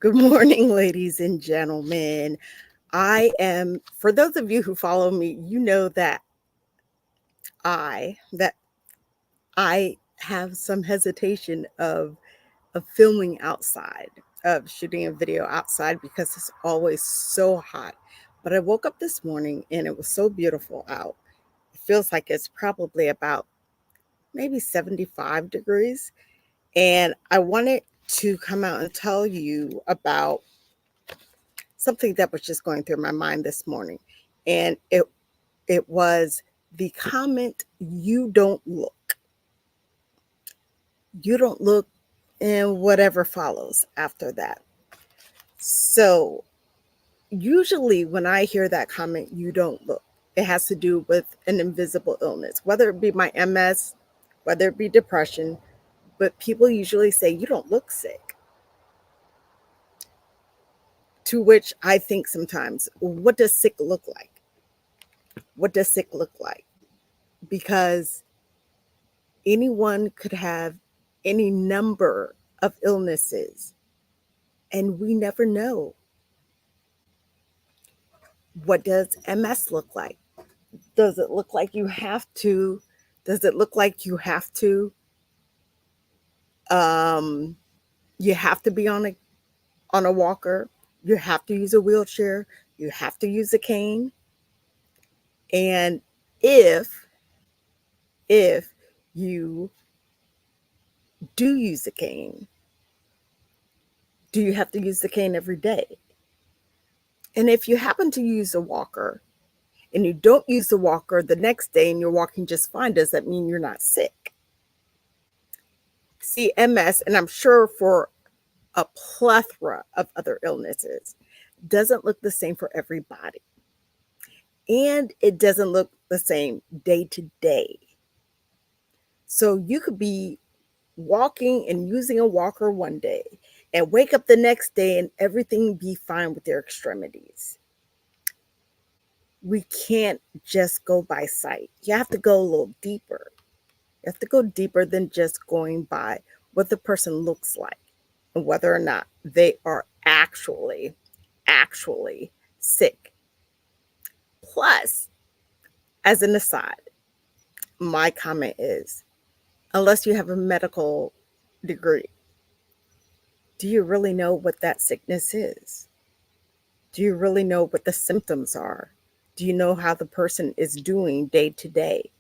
Good morning, ladies and gentlemen. For those of you who follow me, you know that I have some hesitation of filming outside, of shooting a video outside because it's always so hot. But I woke up this morning and it was so beautiful out. It feels like it's probably about maybe 75 degrees. And I wanted to come out and tell you about something that was just going through my mind this morning. And it was the comment, you don't look, and whatever follows after that. So usually when I hear that comment, you don't look, it has to do with an invisible illness, whether it be my MS, whether it be depression, but people usually say, you don't look sick. To which I think sometimes, what does sick look like? What does sick look like? Because anyone could have any number of illnesses, and we never know. What does MS look like? Does it look like you have to? Does it look like um, you have to be on a walker? You have to use a wheelchair. You have to use a cane. And if if you do use a cane, do you have to use the cane every day? And if you happen to use a walker and you don't use the walker the next day and you're walking just fine, does that mean you're not sick? See, MS, and I'm sure for a plethora of other illnesses, doesn't look the same for everybody. And it doesn't look the same day to day. So you could be walking and using a walker one day and wake up the next day and everything be fine with your extremities. We can't just go by sight. You have to go a little deeper. You have to go deeper than just going by what the person looks like and whether or not they are actually sick. Plus, as an aside, my comment is, unless you have a medical degree, do you really know what that sickness is? Do you really know what the symptoms are? Do you know how the person is doing day to day?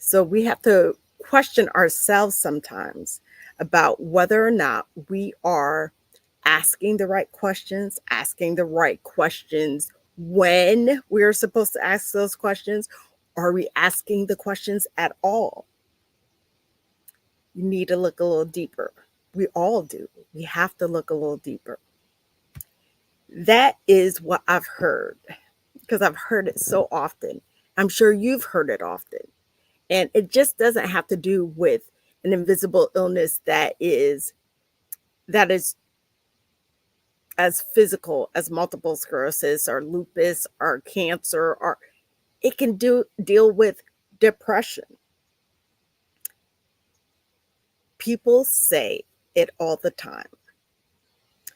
So we have to question ourselves sometimes about whether or not we are asking the right questions when we're supposed to ask those questions. Are we asking the questions at all? You need to look a little deeper. We all do. We have to look a little deeper. That is what I've heard because I've heard it so often. I'm sure you've heard it often. And it just doesn't have to do with an invisible illness that is as physical as multiple sclerosis or lupus or cancer, or it can deal with depression. People say it all the time.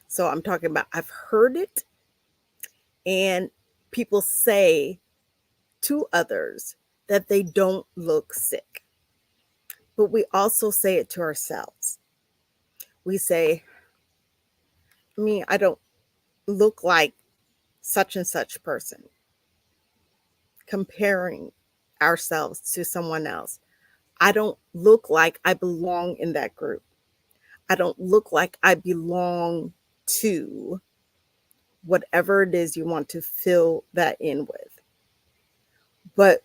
So I'm talking about, I've heard it, and people say to others that they don't look sick. But we also say it to ourselves. We say, I don't look like such and such person, comparing ourselves to someone else. I don't look like I belong in that group. I don't look like I belong to whatever it is you want to fill that in with. But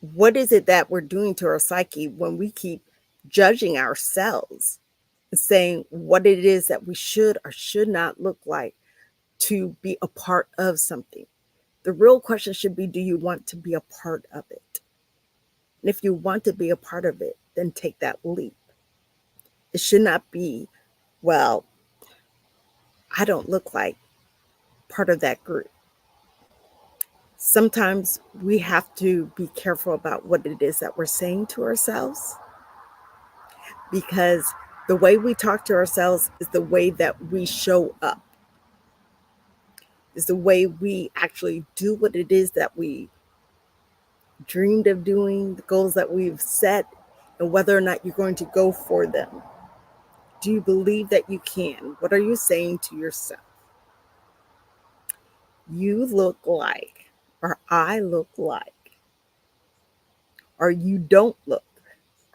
what is it that we're doing to our psyche when we keep judging ourselves and saying what it is that we should or should not look like to be a part of something? The real question should be, do you want to be a part of it? And if you want to be a part of it, then take that leap. It should not be, well, I don't look like part of that group. Sometimes we have to be careful about what it is that we're saying to ourselves, because The way we talk to ourselves is the way that we show up, is the way we actually do what it is that we dreamed of doing, the goals that we've set, and whether or not you're going to go for them. Do you believe that you can? What are you saying to yourself? You look like, or I look like, or you don't look,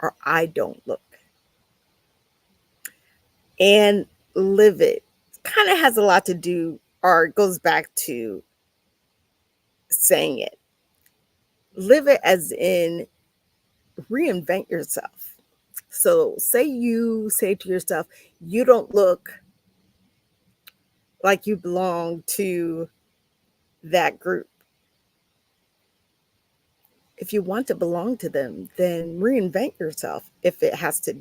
or I don't look. And live it kind of has a lot to do, or it goes back to saying it. Live it as in reinvent yourself. So, say you say to yourself, you don't look like you belong to that group. If you want to belong to them, then reinvent yourself if you have to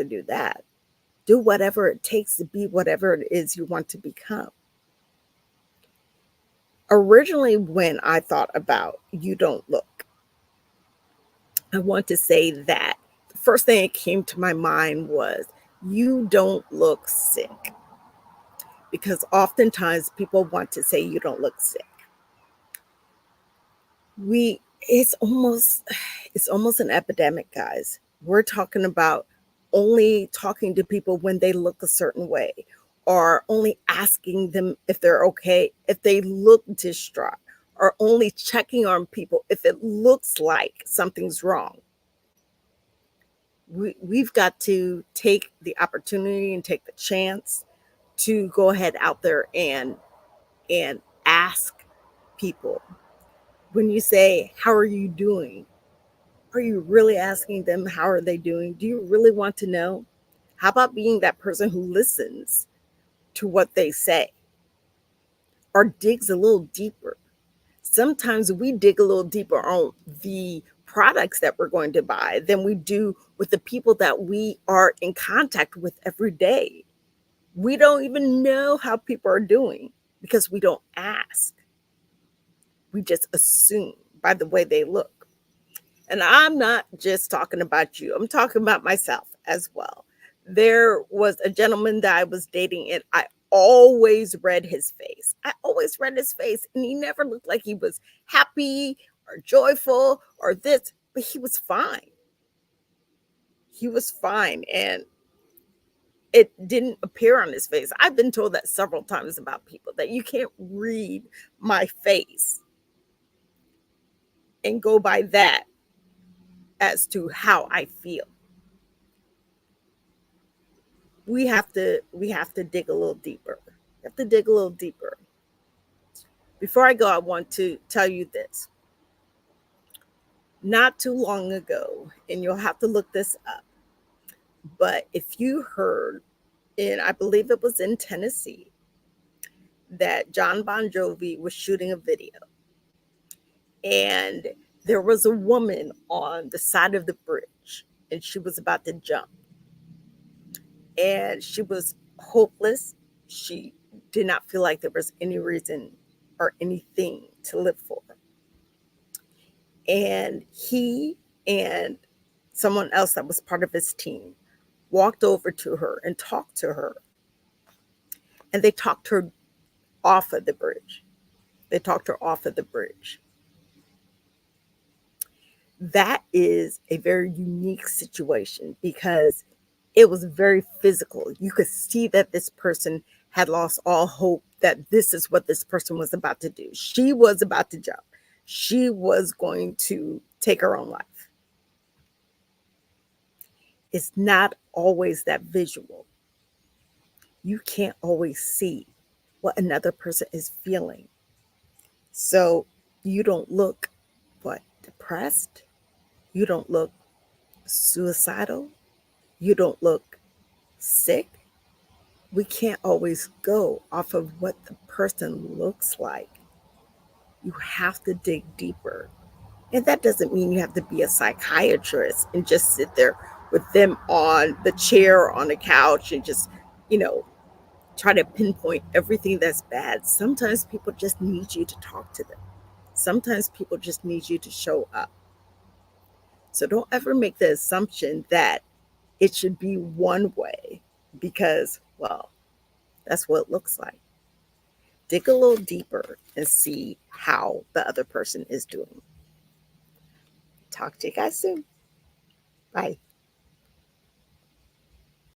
do that. Do whatever it takes to be whatever it is you want to become. Originally, when I thought about you don't look, I want to say that the first thing that came to my mind was you don't look sick. Because oftentimes people want to say you don't look sick. We it's almost an epidemic, guys. We're talking about only talking to people when they look a certain way, or only asking them if they're okay if they look distraught, or only checking on people if it looks like something's wrong. We've got to take the opportunity and take the chance to go ahead out there and ask people. When you say, how are you doing? Are you really asking them how are they doing? Do you really want to know? How about being that person who listens to what they say or digs a little deeper? Sometimes we dig a little deeper on the products that we're going to buy than we do with the people that we are in contact with every day. We don't even know how people are doing because we don't ask. We just assume by the way they look. And I'm not just talking about you, I'm talking about myself as well. There was a gentleman that I was dating, and I always read his face. I always read his face, and he never looked like he was happy or joyful or this, but he was fine. He was fine. And it didn't appear on his face. I've been told that several times about people that you can't read my face and go by that as to how I feel. We have to dig a little deeper. We have to dig a little deeper. Before I go, I want to tell you this. Not too long ago, and you'll have to look this up, but if you heard, and I believe it was in Tennessee, that John Bon Jovi was shooting a video, and there was a woman on the side of the bridge, and she was about to jump, and she was hopeless. She did not feel like there was any reason or anything to live for. And he and someone else that was part of his team walked over to her and talked to her. And they talked her off of the bridge. They talked her off of the bridge. That is a very unique situation because it was very physical. You could see that this person had lost all hope that this is what this person was about to do. She was about to jump. She was going to take her own life. It's not always that visual. You can't always see what another person is feeling. So you don't look what depressed. You don't look suicidal. You don't look sick. We can't always go off of what the person looks like. You have to dig deeper. And that doesn't mean you have to be a psychiatrist and just sit there with them on the chair or on the couch and just, you know, try to pinpoint everything that's bad. Sometimes people just need you to talk to them. Sometimes people just need you to show up. So don't ever make the assumption that it should be one way because, well, that's what it looks like. Dig a little deeper and see how the other person is doing. Talk to you guys soon. Bye.